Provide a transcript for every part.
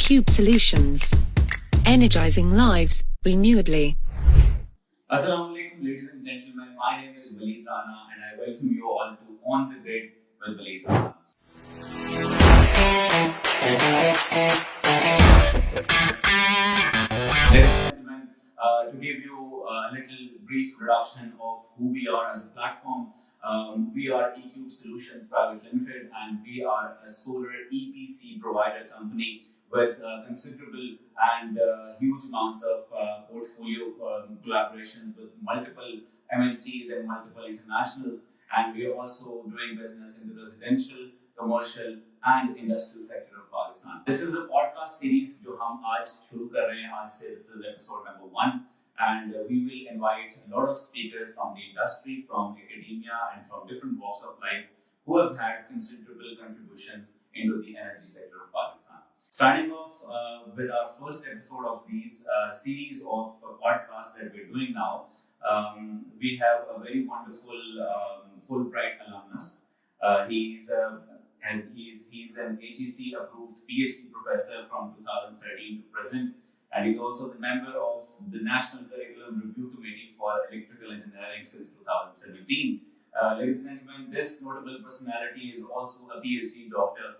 eCube Solutions. Energizing lives renewably. Assalamu alaikum, ladies and gentlemen. My name is Waleed Rana, and I welcome you all to On the Grid with Waleed Rana. Ladies and gentlemen, to give you a little brief introduction of who we are as a platform, we are eCube Solutions Private Limited, and we are a solar EPC provider company with considerable and huge amounts of portfolio collaborations with multiple MNCs and multiple internationals. And we are also doing business in the residential, commercial, and industrial sector of Pakistan. This is a podcast series जो हम आज शुरू कर रहे हैं. आज से this is episode number 1, and we will invite a lot of speakers from the industry, from academia, and from different walks of life who have had considerable contributions into the energy sector of Pakistan. Starting off with our first episode of these series of podcasts that we're doing now, we have a very wonderful Fulbright alumnus. He's an HEC approved PhD professor from 2013 to present, and he's also the member of the National Curriculum Review Committee for Electrical Engineering since 2017. Ladies and gentlemen, this notable personality is also a PhD doctor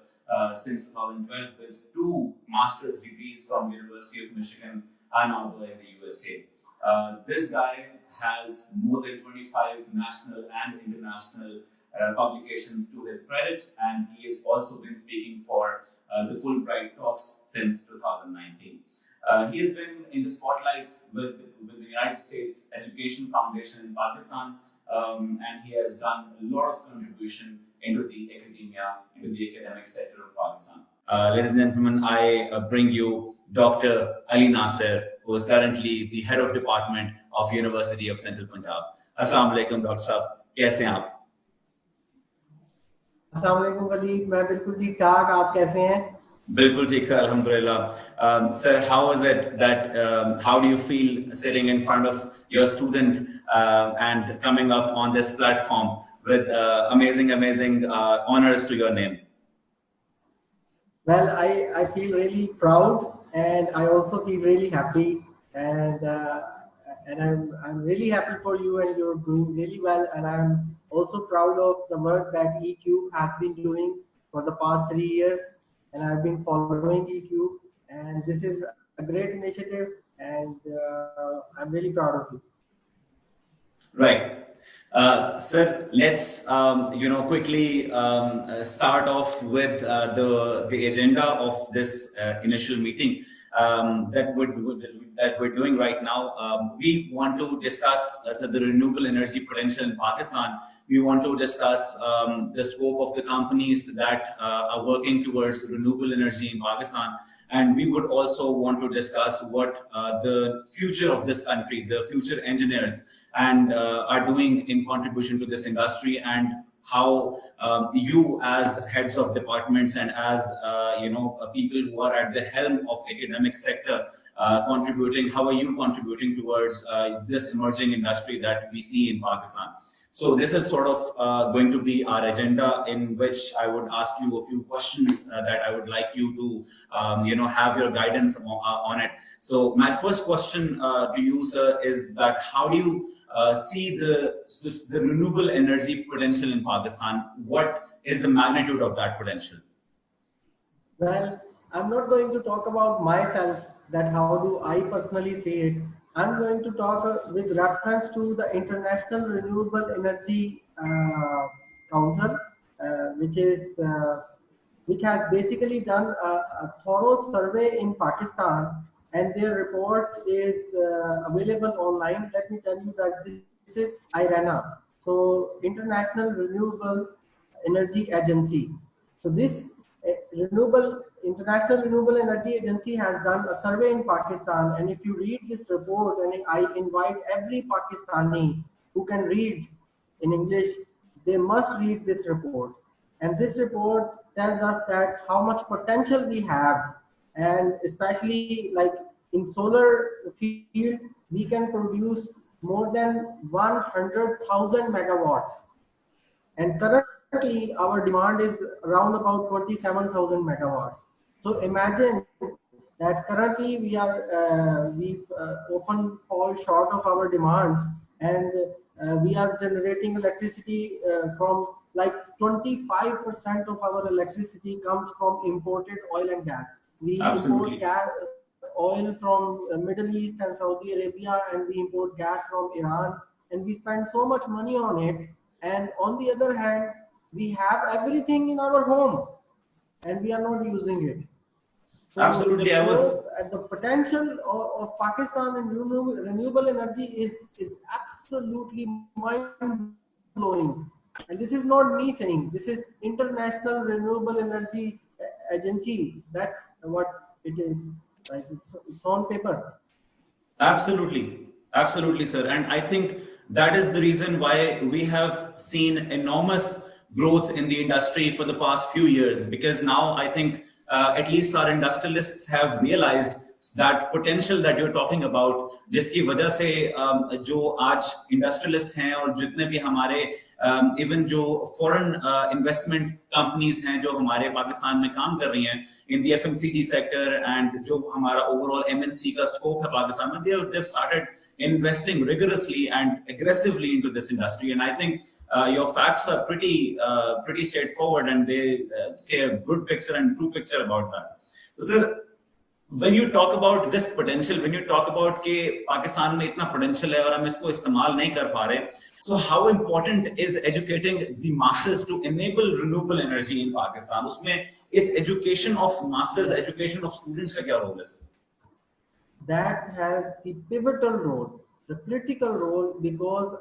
since 2012 with 2 master's degrees from University of Michigan, Ann Arbor in the USA. This guy has more than 25 national and international publications to his credit, and he has also been speaking for the Fulbright talks since 2019. He has been in the spotlight with the United States Education Foundation in Pakistan, and he has done a lot of contribution into the academia, into the academic sector of Pakistan. Ladies and gentlemen, I bring you Dr. Ali Nasser, who is currently the head of department of University of Central Punjab. Assalamu alaikum, Dr. Saab. कैसे हैं आप? अस्सलाम वालेकुम वलीद, मैं बिल्कुल ठीक ठाक. आप कैसे हैं? बिल्कुल ठीक सर, अल्हम्दुलिल्लाह. Sir, how is it that how do you feel sitting in front of your student and coming up on this platform with amazing honors to your name? Well, I feel really proud, and I also feel really happy, and I'm really happy for you, and you're doing really well, and I'm also proud of the work that eCube has been doing for the past 3 years, and I've been following eCube, and this is a great initiative, and I'm really proud of you. Right. Sir, let's quickly start off with the agenda of this initial meeting that we're doing right now. We want to discuss the renewable energy potential in Pakistan. We want to discuss the scope of the companies that are working towards renewable energy in Pakistan. And we would also want to discuss what the future of this country, the future engineers, and are doing in contribution to this industry, and how you as heads of departments and as people who are at the helm of academic sector contributing, how are you contributing towards this emerging industry that we see in Pakistan. So this is sort of going to be our agenda, in which I would ask you a few questions that I would like you to have your guidance on it. So my first question to you, sir, is that how do you see the renewable energy potential in Pakistan? What is the magnitude of that potential? Well, I'm not going to talk about myself, that how do I personally see it. I'm going to talk with reference to the International Renewable Energy Council, which has basically done a thorough survey in Pakistan, and their report is available online. Let me tell you that this is IRENA, so International Renewable Energy Agency. So this International Renewable Energy Agency has done a survey in Pakistan, and if you read this report, and I invite every Pakistani who can read in English, they must read this report. And this report tells us that how much potential we have, and especially like in solar field, we can produce more than 100,000 megawatts, and currently our demand is around about 27,000 megawatts. So imagine that currently we often fall short of our demands, and we are generating electricity from like 25% of our electricity comes from imported oil and gas. We Absolutely. import gas, oil from Middle East and Saudi Arabia, and we import gas from Iran, and we spend so much money on it. And on the other hand, we have everything in our home and we are not using it. So Absolutely, the potential of Pakistan in renewable energy is absolutely mind blowing. And this is not me saying, this is International Renewable Energy Agency. That's what it is. Like it's on paper. Absolutely, absolutely, sir. And I think that is the reason why we have seen enormous growth in the industry for the past few years. Because now I think at least our industrialists have realized that potential that you're talking about, जिसकी वजह से जो आज industrialist हैं और जितने भी हमारे इवन जो फॉरेन इन्वेस्टमेंट कंपनीज हैं जो हमारे पाकिस्तान में काम कर रही हैं in the FMCG sector and जो हमारा overall MNC का scope है पाकिस्तान में, they've started investing rigorously and aggressively into this industry. And I think your facts are pretty straightforward, and they say a good picture and true picture about that. So, sir, when you talk about this potential, when you talk about कि पाकिस्तान में इतना potential है और हम इसको इस्तेमाल नहीं कर पा रहे, so how important is educating the masses to enable renewable energy in Pakistan? उसमें इस education of masses, education of students का क्या role है, sir? That has the pivotal role, the critical role, because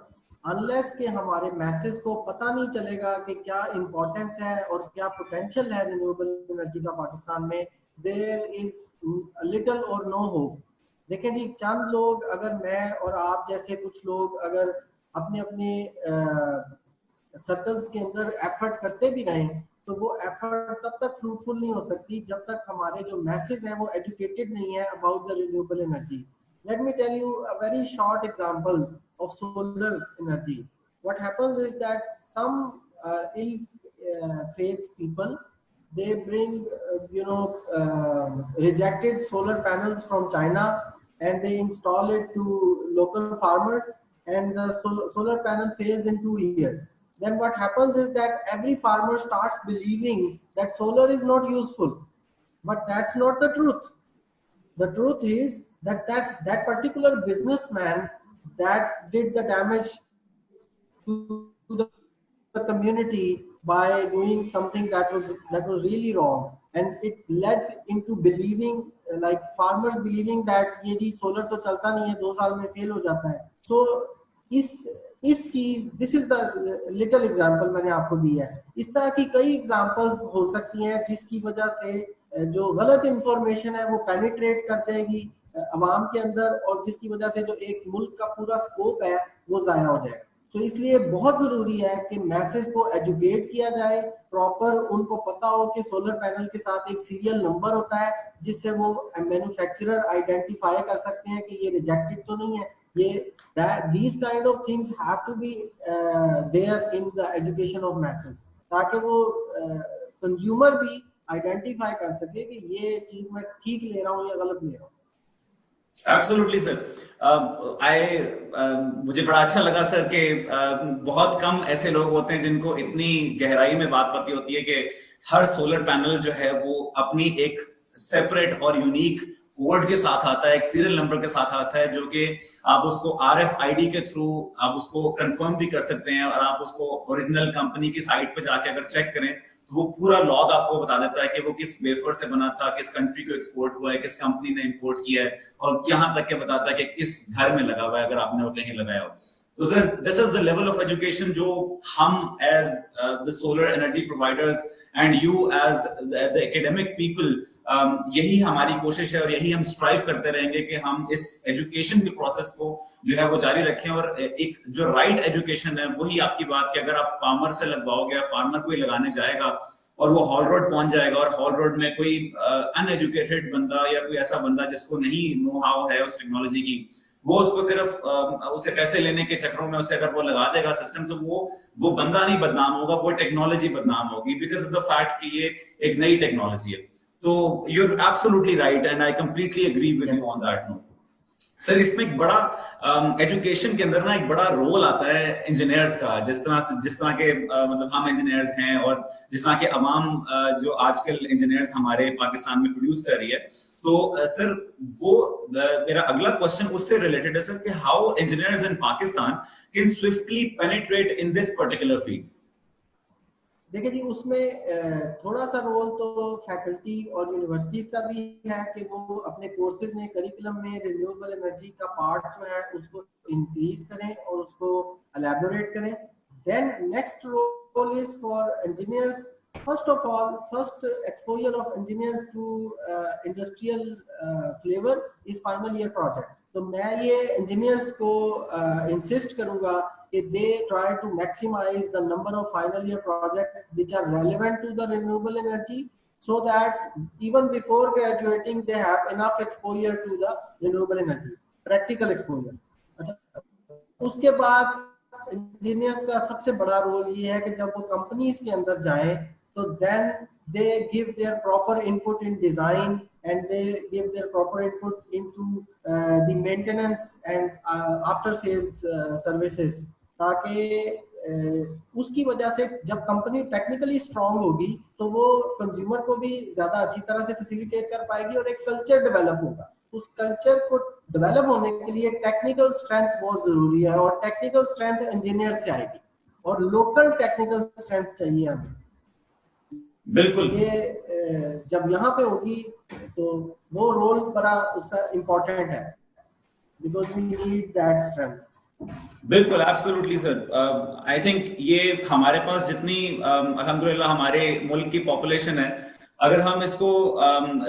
unless के हमारे masses को पता नहीं चलेगा कि क्या importance है और क्या potential है renewable energy का पाकिस्तान में, there is little or no hope. देखें जी, चंद लोग, अगर मैं और आप जैसे कुछ लोग अगर अपने सर्कल्स के अंदर एफर्ट करते भी रहें, तो वो एफर्ट तब तक फ्रूटफुल नहीं हो सकती जब तक हमारे जो मैसेज हैं वो एजुकेटेड नहीं है about the renewable energy. Let me tell you a very short example of solar energy. What happens is that some ill-faith people, they bring rejected solar panels from China and they install it to local farmers, and the solar panel fails in 2 years. Then what happens is that every farmer starts believing that solar is not useful, but that's not the truth. The truth is that that particular businessman that did the damage to the community by doing something that was really wrong, and it led into believing, like farmers believing that ये जी solar तो चलता नहीं है, 2 साल में fail हो जाता है. So इस चीज, this is the little example मैंने आपको दिया है. इस तरह की कई एग्जांपल्स हो सकती हैं जिसकी वजह से जो गलत इंफॉर्मेशन है वो पेनिट्रेट कर जाएगी अवाम के अंदर, और जिसकी वजह से जो एक मुल्क का पूरा स्कोप है वो जाया हो जाएगा. तो इसलिए बहुत जरूरी है कि मैसेज को एजुकेट किया जाए प्रॉपर. उनको पता हो कि सोलर पैनल के साथ एक सीरियल नंबर होता है जिससे वो मैन्युफैक्चरर आइडेंटिफाई कर सकते हैं कि ये रिजेक्टेड तो नहीं है. These kind of things have to be there in the education of masses, ताकि वो consumer भी identify कर सके कि ये चीज मैं ठीक ले रहा हूँ या गलत ले रहा हूँ. Absolutely, sir. मुझे बड़ा अच्छा लगा सर कि बहुत कम ऐसे लोग होते हैं जिनको इतनी गहराई में बात पता होती है कि हर सोलर पैनल जो है वो अपनी एक सेपरेट और यूनिक कोड के साथ आता है, एक सीरियल नंबर के साथ आता है, जो कि आप उसको RFID के थ्रू आप उसको कंफर्म भी कर सकते हैं, और आप उसको ओरिजिनल कंपनी की साइट पे जाके अगर चेक करें तो वो पूरा लॉग आपको बता देता है कि वो किस वेफर से बना था, किस कंट्री को एक्सपोर्ट हुआ है, किस कंपनी ने इंपोर्ट किया है, और यहाँ तक के बताता है कि किस घर में लगा हुआ है अगर आपने वो कहीं लगाया हो. तो sir, this is the level of education जो हम as the solar energy providers and you as the academic people, यही हमारी कोशिश है और यही हम स्ट्राइव करते रहेंगे कि हम इस एजुकेशन के प्रोसेस को जो है वो जारी रखें. और एक जो राइट एजुकेशन है वही आपकी बात कि अगर आप फार्मर से लगवाओगे, फार्मर को ही लगाने जाएगा और वो हॉल रोड पहुंच जाएगा, और हॉल रोड में कोई अनएजुकेटेड बंदा या कोई ऐसा बंदा जिसको नहीं नो हाउ है उस टेक्नोलॉजी की, वो उसको सिर्फ उससे पैसे लेने के चक्करों में उसे अगर वो लगा देगा सिस्टम, तो वो बंदा नहीं बदनाम होगा, वो टेक्नोलॉजी बदनाम होगी, बिकॉज ऑफ द फैक्ट कि ये एक नई टेक्नोलॉजी है. So you're absolutely right, and I completely agree with you on that note. Sir इसमें एक बड़ा एजुकेशन के अंदर ना एक बड़ा रोल आता है इंजीनियर्स का, जिस तरह के मतलब हम इंजीनियर्स हैं और जिस तरह के अवाम जो आजकल इंजीनियर्स हमारे पाकिस्तान में प्रोड्यूस कर रही है। तो सर वो मेरा अगला क्वेश्चन उससे रिलेटेड है सर कि how engineers in Pakistan can swiftly penetrate in this particular field. देखिए जी, उसमें थोड़ा सा रोल तो फैकल्टी और यूनिवर्सिटीज का भी है कि वो अपने कोर्सेज में, करिकुलम में रिन्यूएबल एनर्जी का पार्ट जो है उसको इंक्रीज करें और उसको एलैबोरेट करें। Then next role is for engineers, first of all, first exposure of engineers to industrial flavour is final year project. तो मैं ये इंजीनियर्स को इंसिस्ट करूंगा कि they try to maximize the number of final year projects which are relevant to the renewable energy, so that even before graduating they have enough exposure to the renewable energy, practical exposure। अच्छा, उसके बाद engineers का सबसे बड़ा role ये है कि जब वो कंपनीज के अंदर जाएं तो then they give their proper input in design and they give their proper input into the maintenance and after sales services, ताकि उसकी वजह से जब कंपनी टेक्निकली स्ट्रांग होगी तो वो कंज्यूमर को भी ज्यादा अच्छी तरह से फैसिलिटेट कर पाएगी और एक कल्चर डेवलप होगा। उस कल्चर को डेवलप होने के लिए टेक्निकल स्ट्रेंथ बहुत जरूरी है और टेक्निकल स्ट्रेंथ इंजीनियर से आएगी और लोकल टेक्निकल स्ट्रेंथ चाहिए हमें। बिल्कुल, ये जब यहाँ पे होगी तो वो रोल बड़ा उसका इम्पोर्टेंट है, because we need that strength. बिल्कुल, एब्सोल्युटली सर। आई थिंक ये हमारे पास जितनी अल्हम्दुलिल्लाह हमारे मुल्क की पॉपुलेशन है, अगर हम इसको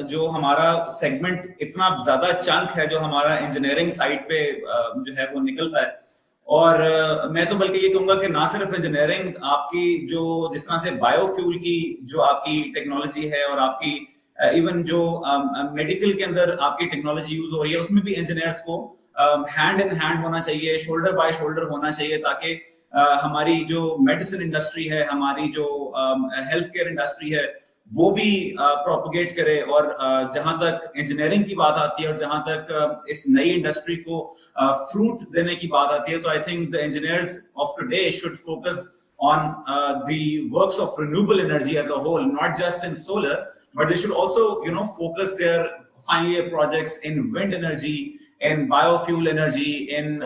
जो हमारा सेगमेंट इतना ज्यादा चंक है जो हमारा इंजीनियरिंग साइड पे जो है वो निकलता है, और मैं तो बल्कि ये कहूंगा कि ना सिर्फ इंजीनियरिंग, आपकी जो जिस तरह से बायोफ्यूल की जो आपकी टेक्नोलॉजी है और आपकी इवन जो मेडिकल के अंदर आपकी टेक्नोलॉजी यूज हो रही है, उसमें भी इंजीनियर्स को हैंड इन हैंड होना चाहिए, शोल्डर बाय शोल्डर होना चाहिए, ताकि हमारी जो मेडिसिन इंडस्ट्री है, हमारी जो हेल्थ केयर इंडस्ट्री है, वो भी प्रोपगेट करे। और जहां तक इंजीनियरिंग की बात आती है और जहां तक इस नई इंडस्ट्री को फ्रूट देने की बात आती है, तो I think the engineers of today should focus on the works of renewable energy as a whole, not just in solar, but they should also, focus their final year projects in wind energy, in biofuel energy, in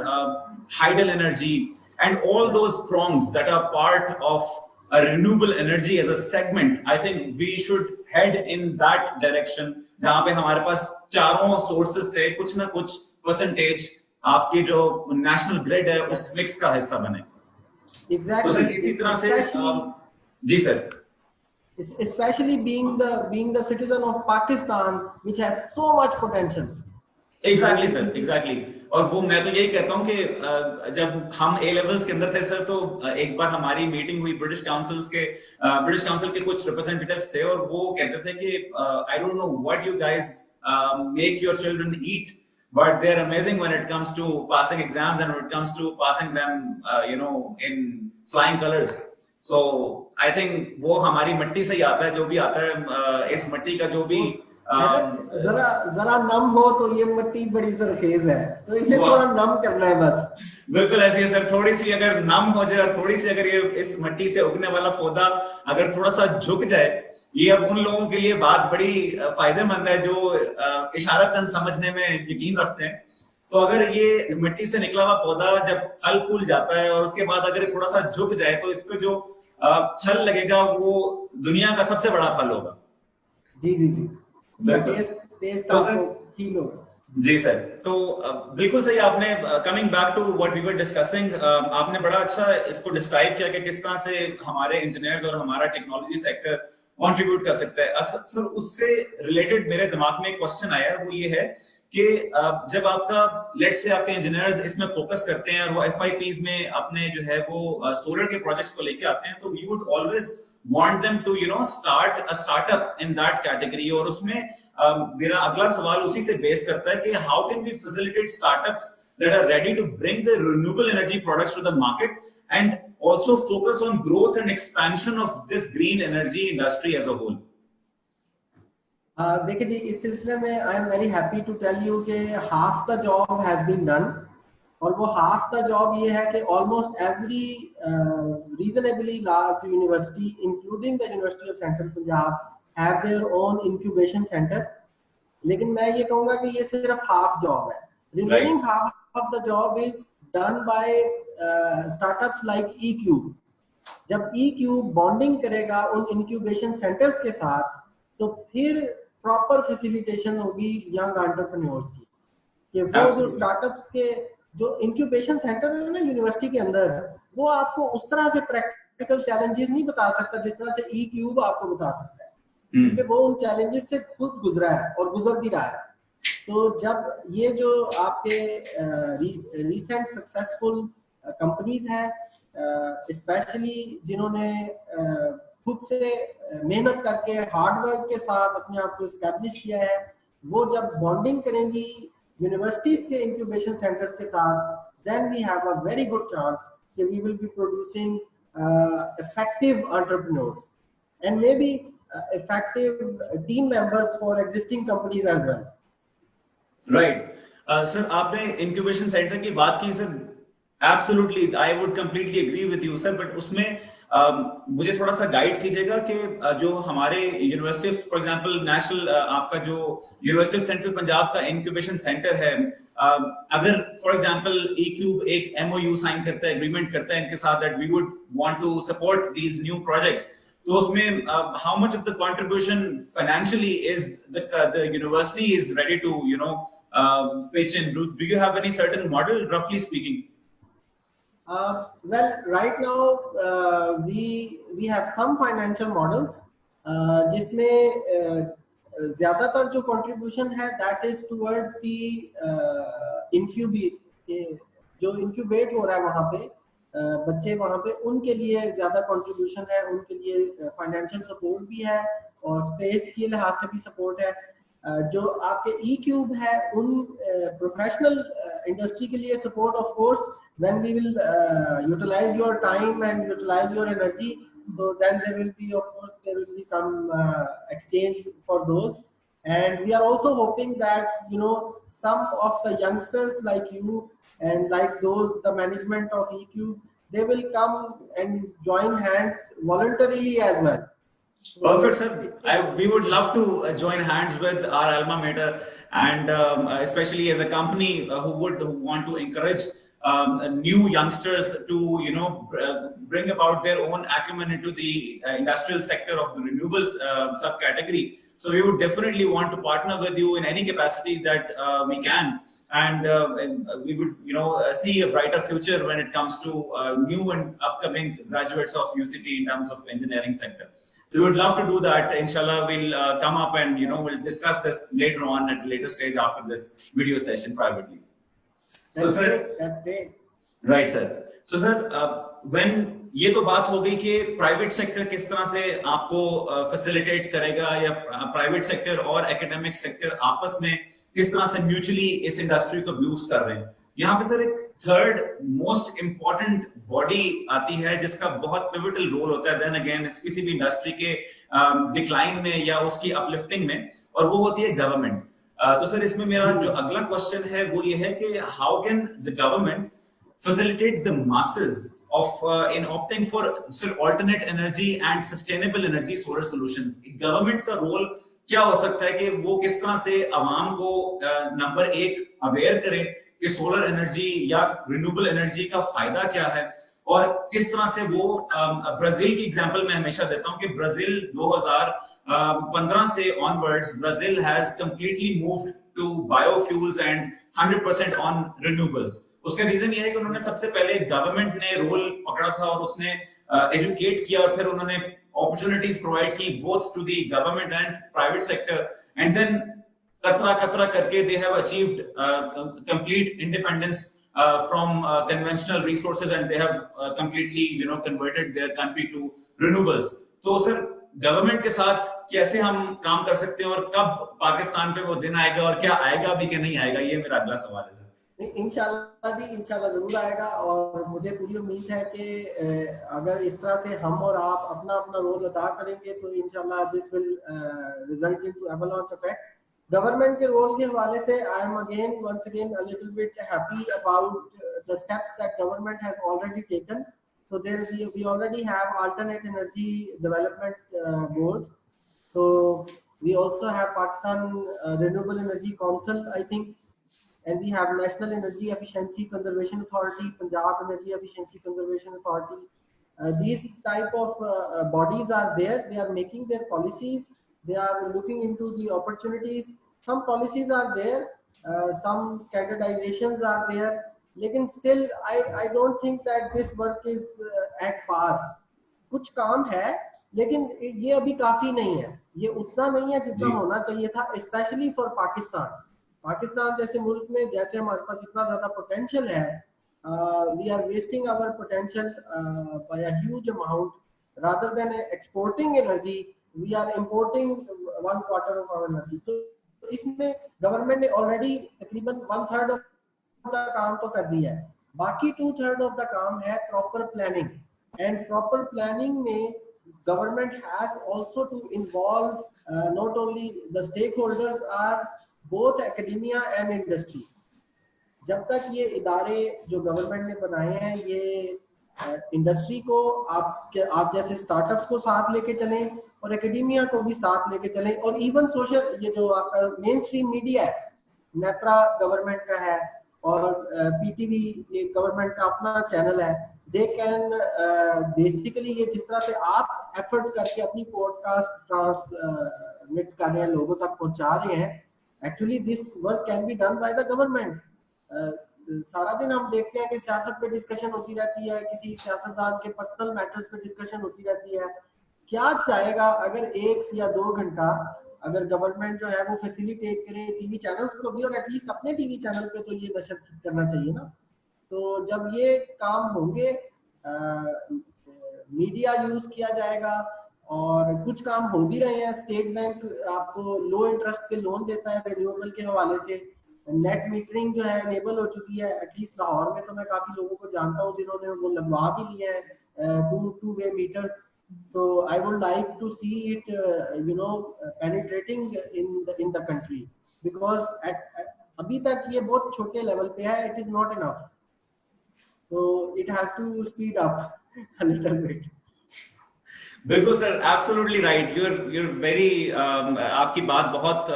tidal energy, and all those prongs that are part of a renewable energy as a segment. I think we should head in that direction, जहाँ पे हमारे पास चारों sources से कुछ ना कुछ percentage आपकी जो national grid है उस mix का हिस्सा बने। Exactly. तो इसी तरह से जी sir, especially being the citizen of Pakistan, which has so much potential. Exactly sir, exactly। और वो मैं तो यही कहता हूँ कि जब हम A levels के अंदर थे सर, तो एक बार हमारी मीटिंग हुई ब्रिटिश काउंसिल के कुछ रिप्रेजेंटेटिव्स थे, और वो कहते थे कि I don't know what you guys make your children eat, but they're amazing when it comes to passing exams and when it comes to passing them, in flying colors. So I think वो हमारी मिट्टी से ही आता है, जो भी आता है इस मिट्टी का जो भी जरा नम हो तो ये मिट्टी बड़ी जरखेज है, तो इसे थोड़ा नम करना है बस। बिल्कुल ऐसे ही सर, थोड़ी सी अगर नम हो जाए और थोड़ी सी अगर ये इस मिट्टी से उगने वाला पौधा अगर थोड़ा सा झुक जाए, ये अब उन लोगों के लिए बात बड़ी फायदेमंद है जो इशारतन समझने में यकीन रखते हैं। तो अगर ये मिट्टी से निकला हुआ पौधा जब फल फूल जाता है और उसके बाद अगर थोड़ा सा झुक जाए, तो इस पे जो फल लगेगा वो दुनिया का सबसे बड़ा फल होगा। जी जी जी, टेस्ट आपको फील होगा। जी सर, तो बिल्कुल सही आपने, coming back to what we were discussing, आपने बड़ा अच्छा इसको डिस्क्राइब किया कि किस तरह से हमारे इंजीनियर्स और हमारा टेक्नोलॉजी सेक्टर कंट्रीब्यूट कर सकता है। सर उससे रिलेटेड मेरे दिमाग में एक क्वेश्चन आया, वो ये है कि जब आपका लेट्स से आपके इंजीनियर्स इसमें फोकस करते हैं और वो FIPs में अपने जो है वो सोलर के प्रोजेक्ट्स को लेके आते हैं, तो we would always want them to start a startup in that category. और उसमें मेरा अगला सवाल उसी से बेस करता है कि how can we facilitate startups that are ready to bring the renewable energy products to the market and also focus on growth and expansion of this green energy industry as a whole. देखिए जी, इस सिलसिले में I am very happy to tell you कि half the job has been done, और वो half the job ये है कि almost every reasonably large university including the university of central Punjab have their own incubation centre. लेकिन मैं ये कहूंगा कि ये सिर्फ हाफ जॉब है। Remaining half of the job is done by startups like E cube. जब ई क्यूब बॉन्डिंग करेगा उन इंक्यूबेशन सेंटर्स के साथ, तो फिर प्रॉपर फैसिलिटेशन होगी यंग एंटरप्रेन्योर्स की, कि वो जो स्टार्टअप्स के जो इंक्यूबेशन सेंटर है ना यूनिवर्सिटी के अंदर, वो आपको उस तरह से प्रैक्टिकल चैलेंजेस नहीं बता सकता जिस तरह से ई क्यूब आपको बता सकता है, क्योंकि वो उन चैलेंजेस से खुद गुजरा है और गुजर भी रहा है। तो जब ये जो आपके रिसेंट सक्सेसफुल कंपनीज हैं, स्पेशली जिन्होंने खुद से मेहनत करके हार्ड वर्क के साथ अपने आप को इस्टेब्लिश किया है, वो जब बॉन्डिंग करेंगी यूनिवर्सिटीज के इंक्यूबेशन सेंटर्स के साथ, then we have a very good chance कि we will be producing effective entrepreneurs and may be effective team members for existing companies as well. Right. Sir, आपने incubation center की बात की sir, absolutely, I would completely agree with you sir, but उसमें मुझे थोड़ा सा guide कीजिएगा कि जो हमारे यूनिवर्सिटी फॉर एग्जांपल नेशनल आपका जो यूनिवर्सिटी ऑफ सेंट्रल पंजाब का इंक्यूबेशन सेंटर है, अगर फॉर एग्जांपल ई क्यूब एक एमओयू साइन करता है, एग्रीमेंट करता है इनके साथ that we would want to support these new projects, तो उसमें how much of the contribution financially is the university is ready to pitch in? Do you have any certain model, roughly speaking? Well, right now we have some financial models जिसमें ज्यादातर जो contribution है that is towards the जो incubate हो रहा है वहाँ पे बच्चे, वहाँ पे उनके लिए ज्यादा कंट्रीब्यूशन है, उनके लिए फाइनेंशियल सपोर्ट भी है और स्पेस के लिहाज से भी सपोर्ट है। जो आपके ई क्यूब है उन प्रोफेशनल इंडस्ट्री के लिए support, of course when we will utilise your time and utilise your energy, so then there will be, of course there will be some exchange for those, and we are also hoping that some of the youngsters like you and like those the management of EQ, they will come and join hands voluntarily as well. Perfect sir, we would love to join hands with our alma mater, and especially as a company who want to encourage new youngsters to bring about their own acumen into the industrial sector of the renewables subcategory. So we would definitely want to partner with you in any capacity that we can, and we would see a brighter future when it comes to new and upcoming graduates of UCT in terms of engineering sector. So we would love to do that. Inshallah, we'll come up and we'll discuss this later on at a later stage after this video session privately. That's great. Right, sir. So, sir, when ये तो बात हो गई कि private sector किस तरह से आपको फैसिलिटेट करेगा, या प्राइवेट सेक्टर और एकेडमिक सेक्टर आपस में किस तरह से म्यूचुअली इस इंडस्ट्री को बूस्ट कर रहे हैं। यहाँ पे सर एक थर्ड मोस्ट इंपॉर्टेंट बॉडी आती है जिसका बहुत पिवटल रोल होता है देन अगेन किसी भी इंडस्ट्री के डिक्लाइन में या उसकी अपलिफ्टिंग में, और वो होती है गवर्नमेंट। तो सर इसमें मेरा जो अगला क्वेश्चन है वो ये है कि how can the government facilitate the masses of in opting for alternate energy and sustainable energy solar solutions? Government का रोल क्या हो सकता है कि वो किस तरह से आवाम को नंबर एक अवेयर करे कि सोलर एनर्जी या रिन्यूएबल एनर्जी का फायदा क्या है, और किस तरह से वो ब्राजील की एग्जांपल मैं हमेशा देता हूं कि ब्राजील 2015 से onwards Brazil has completely moved to biofuels and 100% on renewables. उसका रीजन ये है कि उन्होंने सबसे पहले गवर्नमेंट ने रोल पकड़ा था और उसने एजुकेट किया, और फिर उन्होंने अपॉर्चुनिटीज प्रोवाइड की both to the government and private sector, and then कतरा करके they have achieved complete independence from conventional resources, and they have completely converted their country to renewables. तो सर गवर्नमेंट के साथ कैसे हम काम कर सकते हैं और कब पाकिस्तान पे वो दिन आएगा और क्या आएगा भी कि नहीं आएगा, ये मेरा अगला सवाल है सर। इंशाल्लाह जी, इंशाल्लाह जरूर आएगा। और मुझे पूरी उम्मीद है कि अगर इस तरह से हम और आप अपना अपना रोल अदा करेंगे तो इंशाल्लाह this will result into avalanche effect. Government के रोल के हवाले से I am again once again a little bit happy about the steps that government has already taken. So there we already have alternate energy development board. So we also have Pakistan Renewable Energy Council, I think, and we have National Energy Efficiency Conservation Authority, Punjab Energy Efficiency Conservation Authority. These type of bodies are there. They are making their policies. They are looking into the opportunities. Some policies are there. Some standardizations are there. लेकिन still I don't think that this work is at par. कुछ काम है लेकिन ये अभी काफी नहीं है, ये उतना नहीं है जितना होना चाहिए था, स्पेशली फॉर पाकिस्तान। पाकिस्तान जैसे मुल्क में जैसे हमारे पास इतना ज्यादा पोटेंशियल है, we are wasting our potential by a huge amount. Rather than exporting energy we are importing 1/4 of our energy. तो इसमें गवर्नमेंट ने ऑलरेडी तकरीबन 1/3 ऑफ का काम तो कर दिया है, बाकी 2/3 ऑफ द काम है proper planning. And proper planning में government has also to involve not only the stake holders are both academia and industry. जब तक ये इदारे जो गवर्नमेंट ने बनाए हैं ये इंडस्ट्री को आप जैसे स्टार्टअप्स को साथ लेके चलें और एकेडेमिया को भी साथ लेके चलें, और इवन सोशल ये जो आपका मेन स्ट्रीम मीडिया है, नेप्रा गवर्नमेंट का है और पीटीवी ये गवर्नमेंट का अपना चैनल है, दे कैन बेसिकली ये जिस तरह से आप एफर्ट करके अपनी पॉडकास्ट ट्रांसमिट कर रहे हैं, लोगों तक पहुंचा रहे हैं, actually this work can be done by the government. सारा दिन हम देखते हैं कि सियासत पे डिस्कशन होती रहती है, किसी सियासतदान के पर्सनल मैटर्स पे डिस्कशन होती रहती है। क्या जाएगा अगर 1 या 2 घंटा अगर गवर्नमेंट जो है वो फैसिलिटेट करे टीवी चैनल्स को भी, और एटलीस्ट अपने टीवी चैनल पे तो ये नशर करना चाहिए ना। तो जब ये काम होंगे मीडिया यूज किया जाएगा, और कुछ काम हो भी रहे हैं। स्टेट बैंक आपको लो इंटरेस्ट पे लोन देता है रिन्यूएबल के हवाले से, नेट मीटरिंग जो है इनेबल हो चुकी है, एटलीस्ट लाहौर में तो मैं काफी लोगों को जानता हूँ जिन्होंने वो लगवा भी लिए हैं two way meters. So I would like to see it, penetrating in the country, because अभी तक ये बहुत छोटे लेवल पे है, it is not enough, so it has to speed up a little bit. बिल्कुल sir, absolutely right, you're very आपकी बात बहुत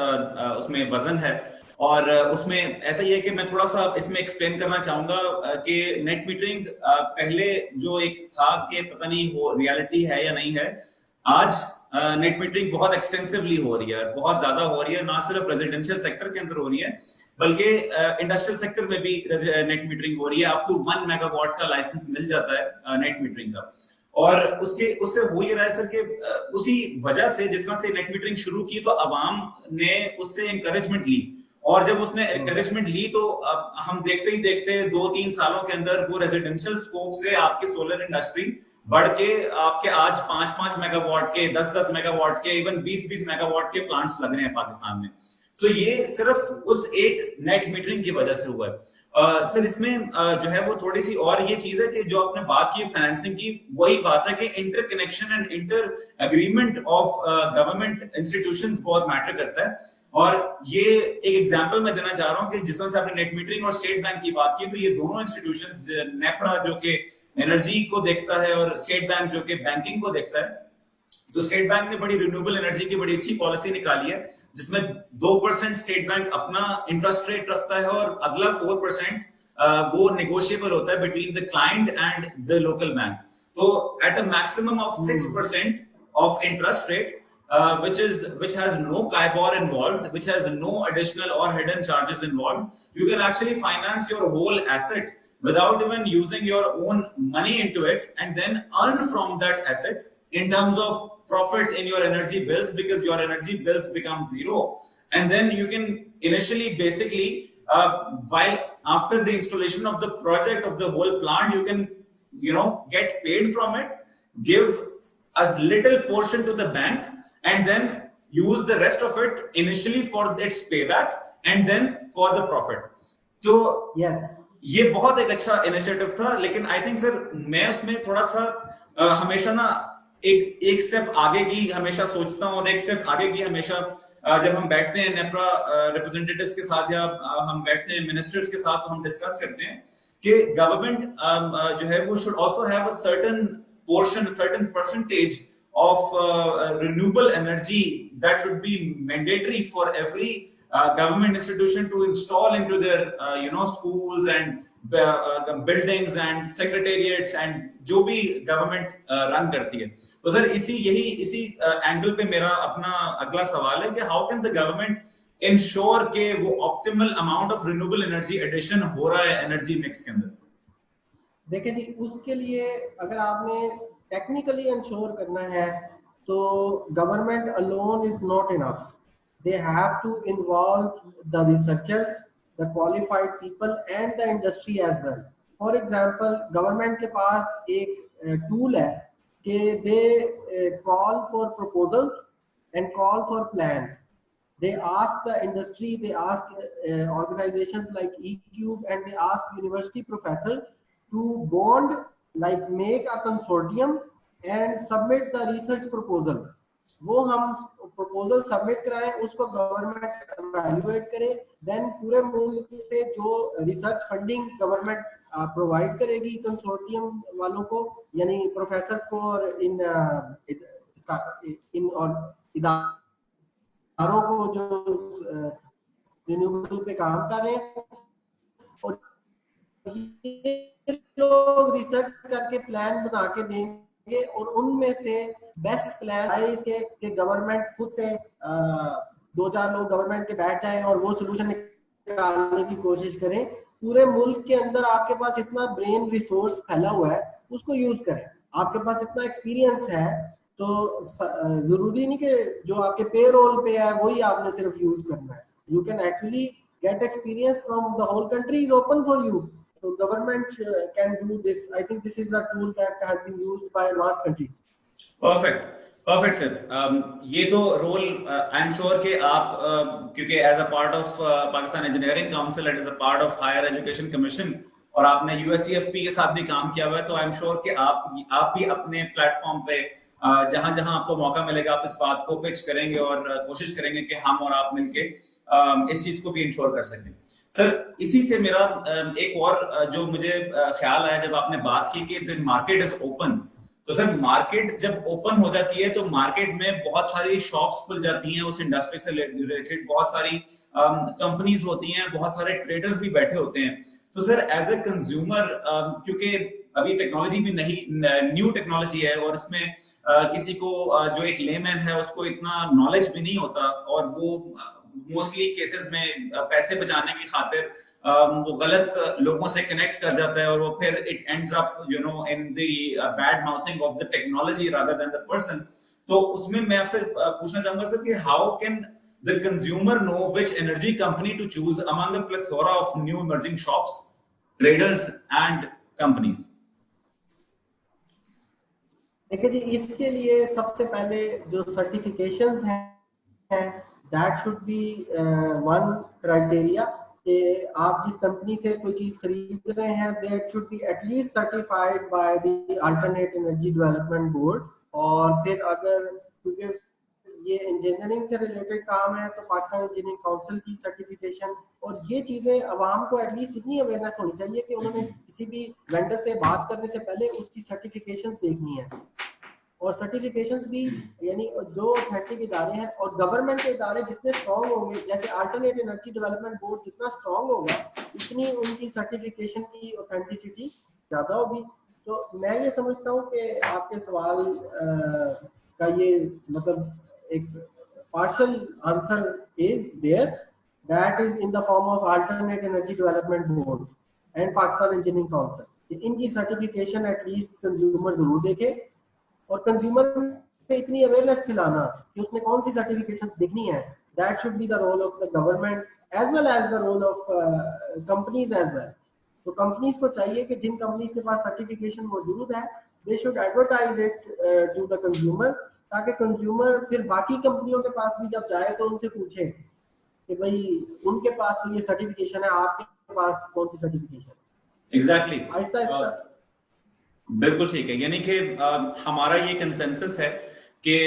उसमें वजन है, और उसमें ऐसा ही है कि मैं थोड़ा सा इसमें एक्सप्लेन करना चाहूंगा कि नेट मीटरिंग पहले जो एक था कि पता नहीं वो रियलिटी है या नहीं है, आज नेट मीटरिंग बहुत एक्सटेंसिवली हो रही है, बहुत ज्यादा हो रही है, ना सिर्फ रेजिडेंशियल सेक्टर के अंदर हो रही है बल्कि इंडस्ट्रियल सेक्टर में भी नेट मीटरिंग हो रही है। अप टू 1 मेगावाट का लाइसेंस मिल जाता है नेट मीटरिंग का, और उससे हो ये रहा है सर कि उसी वजह से जिस तरह से नेट मीटरिंग शुरू की तो अवाम ने उससे इंकरेजमेंट ली, और जब उसने एनकरेजमेंट ली तो अब हम देखते ही देखते 2-3 सालों के अंदर वो रेजिडेंशियल स्कोप से आपकी सोलर इंडस्ट्री बढ़ के आपके आज 5-5 मेगावाट के, 10-10 मेगावाट के, इवन 20-20 मेगावाट के प्लांट्स लग रहे हैं पाकिस्तान में। सो ये सिर्फ उस एक नेट मीटरिंग की वजह से हुआ है। सर इसमें जो है वो थोड़ी सी और ये चीज है कि जो आपने बात की फाइनेंसिंग की, वही बात है कि inter connection and inter agreement of government institutions बहुत मैटर करता है। और ये एक एग्जांपल मैं देना चाह रहा हूं कि जिस तरह से आपने नेट मीटरिंग और स्टेट बैंक की बात की, तो ये दोनों इंस्टीट्यूशंस, नेप्रा जो कि एनर्जी को देखता है और स्टेट बैंक जो कि बैंकिंग को देखता है, तो स्टेट बैंक ने बड़ी रिन्यूएबल एनर्जी की बड़ी अच्छी पॉलिसी निकाली है जिसमें 2% स्टेट बैंक अपना इंटरेस्ट रेट रखता है और अगला 4% वो नेगोशिएबल होता है between the client and the local bank. तो at a maximum of 6% of interest rate, which has no KIBOR involved, which has no additional or hidden charges involved, you can actually finance your whole asset without even using your own money into it, and then earn from that asset in terms of profits in your energy bills, because your energy bills become zero. And then you can initially basically while after the installation of the project of the whole plant, you can get paid from it, give a little portion to the bank, and then use the rest of it initially for its payback and then for the profit. तो yes. ये बहुत एक अच्छा initiative था, लेकिन I think sir मैं उसमें थोड़ा सा हमेशा ना एक स्टेप आगे की हमेशा सोचता हूँ, और एक स्टेप आगे की हमेशा जब हम बैठते हैं नेप्रा रिप्रेजेंटेटिव्स के साथ, या हम बैठते हैं मिनिस्टर्स के साथ, तो हम डिस्कस करते हैं कि गवर्नमेंट जो है वो should also have a certain portion, a certain percentage of renewable energy that should be mandatory for every government institution to install into their schools and the buildings and secretariats and जो भी government run करती है। तो sir इसी angle पे मेरा अपना अगला सवाल है कि how can the government ensure के वो optimal amount of renewable energy addition हो रहा है एनर्जी मिक्स के अंदर? देखिए जी, उसके लिए अगर आपने टेक्निकली इंश्योर करना है तो government alone is not enough. They have to involve the researchers, the qualified people and the industry as well. For example government के पास एक टूल है कि they call for proposals and call for plans. They ask the industry, they ask organizations like eCube, and they ask university professors to bond, like make a consortium and submit the research proposal. वो हम proposal submit कराएं, उसको government evaluate करे, then पूरे मुल्क से जो research funding government provide करेगी consortium वालों को, यानी professors को और इन और इदारों को जो रिन्यूएबल पे काम कर रहे हैं, और ये लोग रिसर्च करके प्लान बना के देंगे, और उनमें से बेस्ट प्लान है इसके कि गवर्नमेंट खुद से 2-4 लोग गवर्नमेंट के बैठ जाएं और वो सोल्यूशन निकालने की कोशिश करें. पूरे मुल्क के अंदर आपके पास इतना ब्रेन रिसोर्स फैला हुआ है, उसको यूज करें. आपके पास इतना एक्सपीरियंस है तो जरूरी नहीं कि जो आपके पेरोल पे है वही आपने सिर्फ यूज करना है. You can actually get experience from the whole country is open for you. So government can do this. I think this is a tool that has been used by advanced countries. Perfect sir. ये तो role I am sure कि आप क्योंकि as a part of Pakistan engineering council and as a part of higher education commission, और आपने यूएससीएफपी के साथ भी काम किया हुआ है, तो आई एम श्योर कि आप भी अपने प्लेटफॉर्म पे जहां जहां आपको मौका मिलेगा आप इस बात को पिच करेंगे और कोशिश करेंगे कि हम और आप मिलके इस चीज को भी इंश्योर कर सकें. सर इसी से मेरा एक और जो मुझे ख्याल आया जब आपने बात की कि द मार्केट इज ओपन, तो सर मार्केट जब ओपन हो जाती है तो मार्केट में बहुत सारी शॉप्स खुल जाती हैं उस इंडस्ट्री से रिलेटेड, बहुत सारी कंपनीज होती हैं, बहुत सारे ट्रेडर्स भी बैठे होते हैं. तो सर एज ए कंज्यूमर, क्योंकि अभी टेक्नोलॉजी भी नहीं न्यू टेक्नोलॉजी है और इसमें किसी को जो एक लेमैन है उसको इतना नॉलेज भी नहीं होता, और वो मोस्टली केसेस में पैसे बचाने की खातिर वो गलत लोगों से कनेक्ट कर जाता है, और वो फिर it ends up in the bad mouthing of the technology rather than the person. तो उसमें मैं आपसे पूछना चाहूंगा सर कि how can the consumer know which energy company to choose among the plethora of new emerging shops, traders and companies? देखिए जी, इसके लिए सबसे पहले जो सर्टिफिकेशंस हैं that should be one criteria कि आप जिस कंपनी से कोई चीज खरीद रहे हैं that should be at least certified by the alternate energy development board. और फिर अगर क्योंकि ये इंजीनियरिंग से रिलेटेड काम है तो पाकिस्तान इंजीनियरिंग काउंसिल की सर्टिफिकेशन, और ये चीजें अवाम को एटलीस्ट इतनी अवेयरनेस होनी चाहिए कि उन्होंने किसी भी वेंडर से बात करने से पहले उसकी सर्टिफिकेशंस देखनी है. और सर्टिफिकेशंस भी यानी जो ऑथेंटिक इदारे हैं और गवर्नमेंट के इदारे जितने स्ट्रॉन्ग होंगे, जैसे अल्टरनेट एनर्जी डेवलपमेंट बोर्ड जितना स्ट्रॉन्ग होगा उतनी उनकी सर्टिफिकेशन की ऑथेंटिसिटी ज्यादा होगी. तो मैं ये समझता हूँ कि आपके सवाल का ये मतलब एक partial answer is there, that is in the form of alternate energy development board and Pakistan engineering council. इनकी सर्टिफिकेशन एटलीस्ट कंज्यूमर जरूर देखे, और कंज्यूमर पे इतनी अवेयरनेस फैलाना कि उसने कौन सी सर्टिफिकेशन देखनी है, that should be the role of the government as well as the role of companies as well. तो कंपनीज को चाहिए कि जिन कंपनीज के पास सर्टिफिकेशन मौजूद है they should advertise it to the consumer, ताकि कंज्यूमर फिर बाकी कंपनियों के पास भी जब जाए तो उनसे पूछे कि भाई उनके पास तो ये सर्टिफिकेशन है, आपके पास कौन सी सर्टिफिकेशन। एग्जैक्टली आहिस्ता आहिस्ता बिल्कुल ठीक है। यानी कि हमारा ये कंसेंसस है कि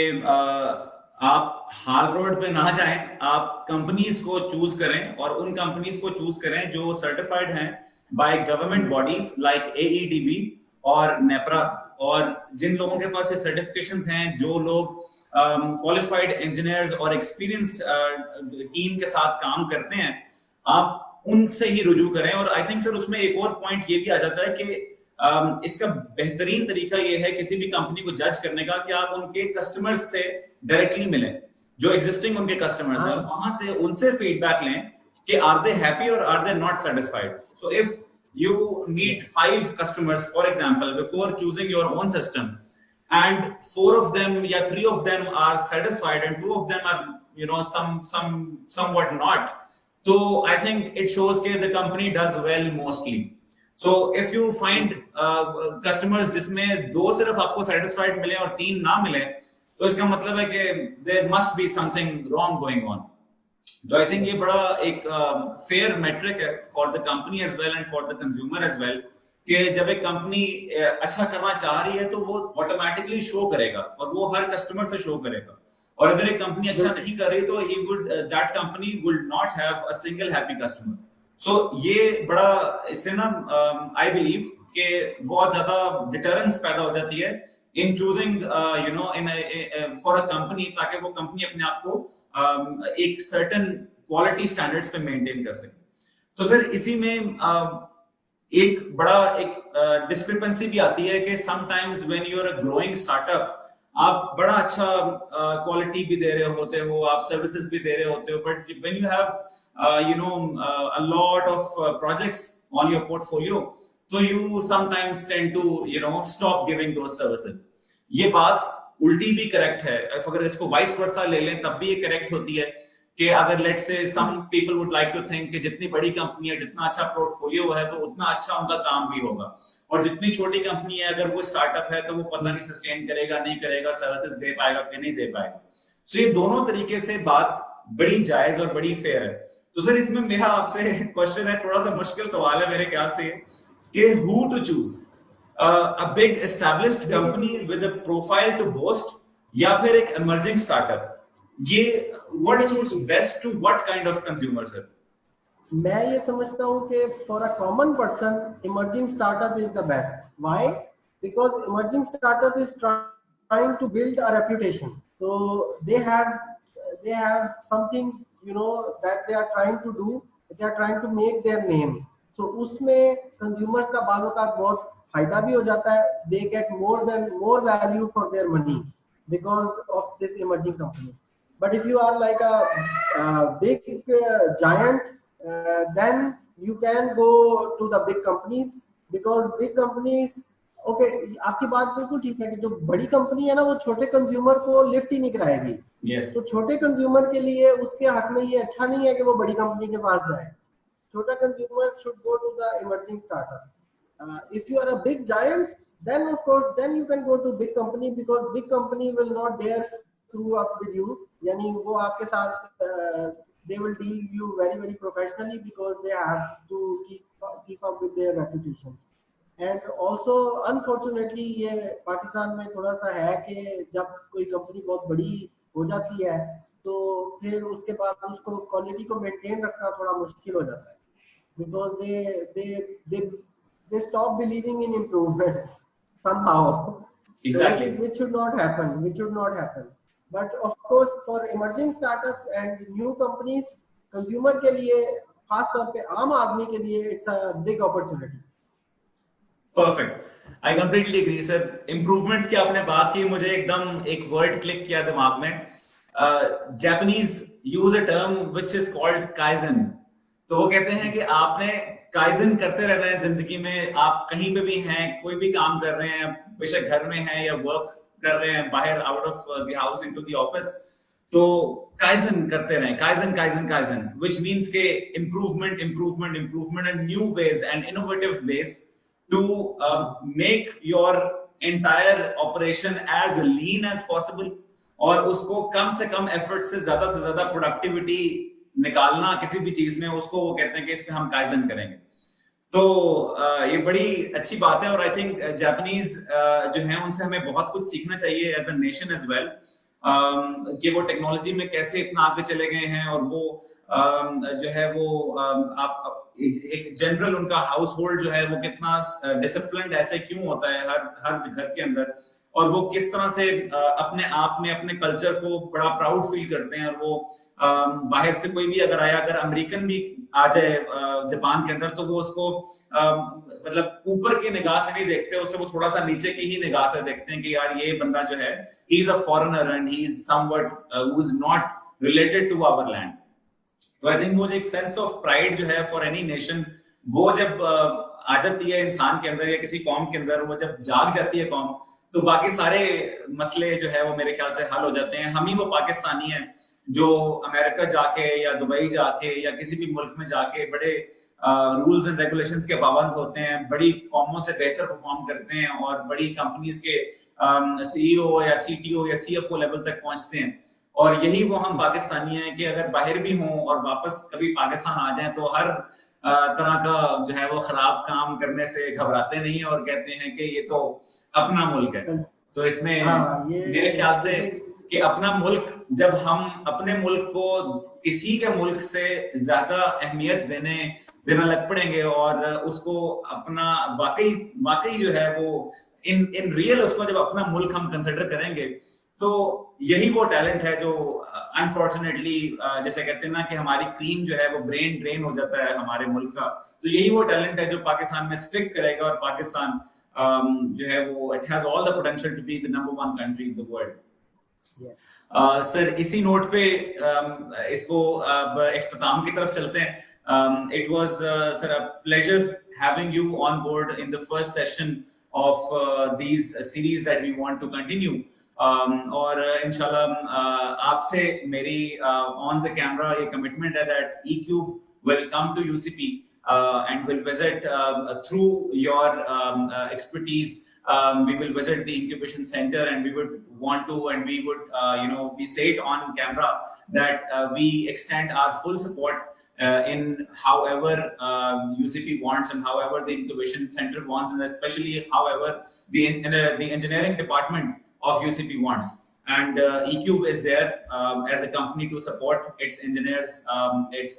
आप हाल रोड पे ना जाएं, आप कंपनीज को चूज करें और उन कंपनीज को चूज करें जो सर्टिफाइड हैं by government bodies like AEDB और नेपरा, और जिन लोगों के पास ये सर्टिफिकेशंस हैं, जो लोग क्वालिफाइड इंजीनियर्स और एक्सपीरियंस्ड टीम के साथ काम करते हैं, आप उनसे ही रुजू करें। और आई थिंक सर उसमें एक और पॉइंट ये भी आ जाता है कि इसका बेहतरीन तरीका ये है किसी भी कंपनी को जज करने का कि आप उनके कस्टमर्स से डायरेक्टली मिलें, जो एग्जिस्टिंग उनके कस्टमर्स हैं, वहां से उनसे फीडबैक लें कि आर दे हैप्पी और are they not satisfied. So if you meet 5 customers, for example, before choosing your own system, and 4 of them, yeah, 3 of them are satisfied, and 2 of them are, you know, somewhat not. So I think it shows that the company does well mostly. So if you find customers जिसमें 2 सिर्फ आपको satisfied मिले और 3 ना मिले, तो इसका मतलब है कि there must be something wrong going on. तो आई थिंक ये बड़ा एक फेयर मेट्रिक है for the company as well and for the consumer as well, कि जब एक कंपनी अच्छा करना चाह रही है तो वो ऑटोमेटिकली शो करेगा और वो हर कस्टमर से शो करेगा। और अगर एक कंपनी अच्छा नहीं कर रही तो that company would not have a single happy customer. So ये बड़ा इससे ना आई बिलीव कि बहुत ज्यादा डिटरेंस पैदा हो जाती है इन choosing you know in for a company, ताकि वो कंपनी अपने आप को एक सर्टेन क्वालिटी स्टैंडर्ड्स पे मेंटेन कर सके। तो सर इसी में एक बड़ा एक डिस्क्रिपेंसी भी आती है कि sometimes when you are a growing startup, आप बड़ा अच्छा क्वालिटी भी दे रहे होते हो, आप सर्विसेज भी दे रहे होते हो, but when you have you know a lot of projects on your portfolio, तो you sometimes tend to you know stop giving those services. ये बात उल्टी भी करेक्ट है, अगर इसको वाइस वर्सा ले लें तब भी ये करेक्ट होती है कि अगर let's say some people would like to think कि जितनी बड़ी कंपनी है, जितना अच्छा पोर्टफोलियो है, तो उतना अच्छा उनका काम भी होगा, और जितनी छोटी कंपनी है, अगर वो स्टार्टअप है तो वो पता नहीं सस्टेन करेगा नहीं करेगा, सर्विसेज दे पाएगा कि नहीं दे पाएगा। सो ये दोनों तरीके से बात बड़ी जायज और बड़ी फेयर है। तो सर इसमें मेरा आपसे क्वेश्चन है, थोड़ा सा मुश्किल सवाल है मेरे ख्याल से, कि who to choose, a big established company with a profile to boast या फिर एक emerging startup, ये what suits best to what kind of consumer sir? मैं ये समझता हूँ कि for a common person emerging startup is the best. Why? Because emerging startup is trying to build a reputation, so they have something, you know, that they are trying to do, they are trying to make their name. So उसमें consumers का बालों का बहुत फायदा भी हो जाता है, they get more value for their money because of this emerging company. But if you are like a big giant, then you can go to the big companies, because big companies, okay, आपकी बात बिल्कुल ठीक है कि जो बड़ी company है ना, वो छोटे कंज्यूमर को लिफ्ट ही नहीं कराएगी। yes. तो छोटे कंज्यूमर के लिए उसके हक में ये अच्छा नहीं है कि वो बड़ी कंपनी के पास जाए। छोटा consumer should go to the emerging startup. If you are a big giant, then of course then you can go to big company, because big company will not dare screw up with you, यानी वो आपके साथ they will deal you very very professionally, because they have to keep up with their reputation. And also unfortunately ये पाकिस्तान में थोड़ा सा है कि जब कोई कंपनी बहुत बड़ी हो जाती है तो फिर उसके बाद उसको क्वालिटी को मेंटेन रखना थोड़ा मुश्किल हो जाता है, because they stop believing in improvements somehow. Exactly. Which should not happen. But of course for emerging startups and new companies, consumer के लिए, खास तौर पे आम आदमी के लिए, it's a big opportunity. Perfect. I completely agree sir. Improvements की आपने बात की, मुझे एकदम एक वर्ड क्लिक किया दिमाग में। Japanese use a term which is called Kaizen. तो वो कहते हैं कि आपने काइजन करते रहना है जिंदगी में। आप कहीं पे भी हैं, कोई भी काम कर रहे हैं, बेशक घर में हैं या वर्क कर रहे हैं बाहर, out of the house into the office, तो काइजन करते रहें, काइजन, व्हिच मींस के improvement and new ways and innovative ways to make your entire operation as lean as possible, और उसको कम से कम एफर्ट से ज्यादा प्रोडक्टिविटी निकालना किसी भी चीज में, उसको वो कहते हैं कि इस पे हम काइजन करेंगे। तो ये बड़ी अच्छी बात है और आई थिंक जापानीज जो है उनसे हमें बहुत कुछ सीखना चाहिए as a nation as well, कि वो टेक्नोलॉजी में कैसे इतना आगे चले गए हैं और वो जो है वो आप एक जनरल उनका हाउस होल्ड जो है वो कितना डिसिप्लिन्ड ऐसे क्यों होता है हर घर के अंदर, और वो किस तरह से अपने आप में अपने कल्चर को बड़ा प्राउड फील करते हैं। और वो बाहर से कोई भी अगर आया, अगर अमेरिकन भी आ जाए जापान के अंदर, तो वो उसको मतलब ऊपर की निगाह से नहीं देखते, उससे वो थोड़ा सा नीचे की ही निगाह से देखते हैं कि यार ये बंदा जो है he is a foreigner and he is somewhat who is not related to our land. तो आई थिंक वो जो एक सेंस ऑफ प्राइड जो है फॉर एनी नेशन, वो जब आ जाती है इंसान के अंदर या किसी कौम के अंदर, वो जब जाग जाती है कौम, तो बाकी सारे मसले जो है वो मेरे ख्याल से हल हो जाते हैं। हम ही वो पाकिस्तानी हैं जो अमेरिका जाके या दुबई जाके या किसी भी मुल्क में जाके बड़े रूल्स एंड रेगुलेशंस के पाबंद होते हैं, बड़ी कौमों से बेहतर परफॉर्म करते हैं और बड़ी कंपनीज के सीईओ या सीटीओ या सीएफओ लेवल तक पहुंचते हैं। और यही वो हम पाकिस्तानी हैं कि अगर बाहर भी हों और वापस कभी पाकिस्तान आ जाएं तो हर तरह का जो है वो खराब काम करने से घबराते नहीं है और कहते हैं कि ये तो अपना मुल्क है। तो इसमें मेरे ख्याल से कि अपना मुल्क, जब हम अपने मुल्क को किसी के मुल्क से ज्यादा अहमियत देना लग पड़ेंगे और उसको अपना वाकई जो है वो इन रियल उसको जब अपना मुल्क हम कंसिडर करेंगे, तो यही वो टैलेंट है जो अनफॉर्चुनेटली जैसे कहते हैं ना कि हमारी क्रीम जो है वो ब्रेन ड्रेन हो जाता है हमारे मुल्क का, तो यही वो टैलेंट है जो पाकिस्तान में स्टिक करेगा और पाकिस्तान जो है वो it has all the potential to be the number 1 country in the world. Sir इसी नोट पे इसको अब इख्तिताम की तरफ चलते हैं। It was sir a pleasure having you on board in the first session of these series that we want to continue. और इंशाल्लाह आपसे मेरी ऑन द कैमरा ये कमिटमेंट है that eCube will come to UCP and will visit through your expertise. We will visit the incubation center and we would want to, and we would we say it on camera that we extend our full support in however UCP wants and however the incubation center wants, and especially however the engineering department of UCP wants. And eCube is there as a company to support its engineers, its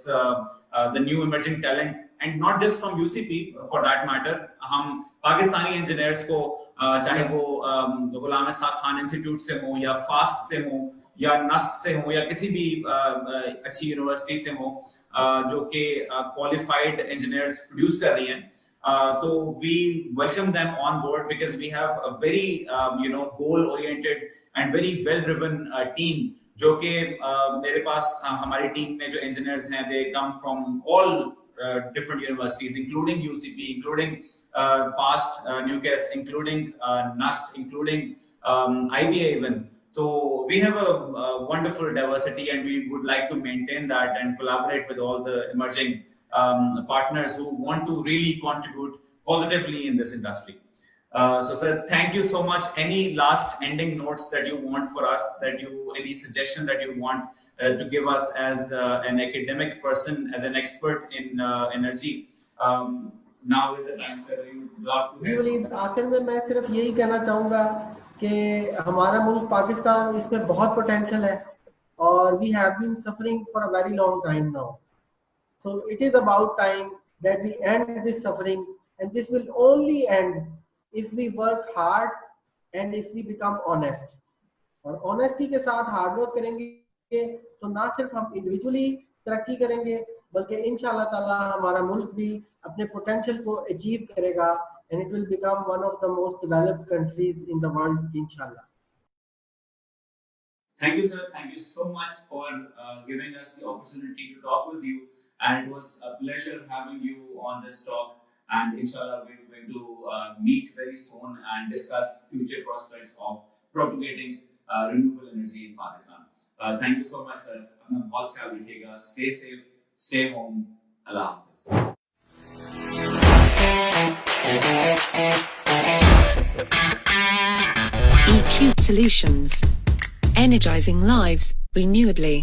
the new emerging talent, and not just from UCP for that matter. हम Pakistani engineers को चाहे वो गुलाम साद Khan institute से हो या fast से हो या नस्ट से हो या किसी भी अच्छी यूनिवर्सिटी से हो जो कि क्वालिफाइड इंजीनियर्स प्रोड्यूस कर रही हैं, तो we welcome them on board because we have a very goal oriented and very well driven team, जो कि मेरे पास हमारी टीम में जो इंजीनियर्स हैं they come from all different universities including UCP, including FAST, Newcastle, including NUST, including IBA even. So we have a wonderful diversity and we would like to maintain that and collaborate with all the emerging partners who want to really contribute positively in this industry. So sir, thank you so much. Any last ending notes that you want for us, any suggestion that you want to give us as an academic person, as an expert in energy? Now is the time, sir. You love to जी वलीद, आखिर में मैं सिर्फ यही कहना चाहूँगा कि हमारा मुल्क पाकिस्तान, इसमें बहुत पोटेंशियल है और we have been suffering for a very long time now. So it is about time that we end this suffering, and this will only end if we work hard and if we become honest. और honesty के साथ hard work करेंगे तो ना सिर्फ हम individually तरक्की करेंगे बल्कि इंशाल्लाह ताला हमारा मुल्क भी अपने potential को achieve करेगा and it will become one of the most developed countries in the world, inshallah. Thank you, sir. Thank you so much for giving us the opportunity to talk with you. And it was a pleasure having you on this talk. And inshallah, we're going to meet very soon and discuss future prospects of propagating renewable energy in Pakistan. Thank you so much, sir. Apna bahut khayal rakhiyega. Stay safe, stay home. Allah Hafiz. eCube Solutions. Energizing lives renewably.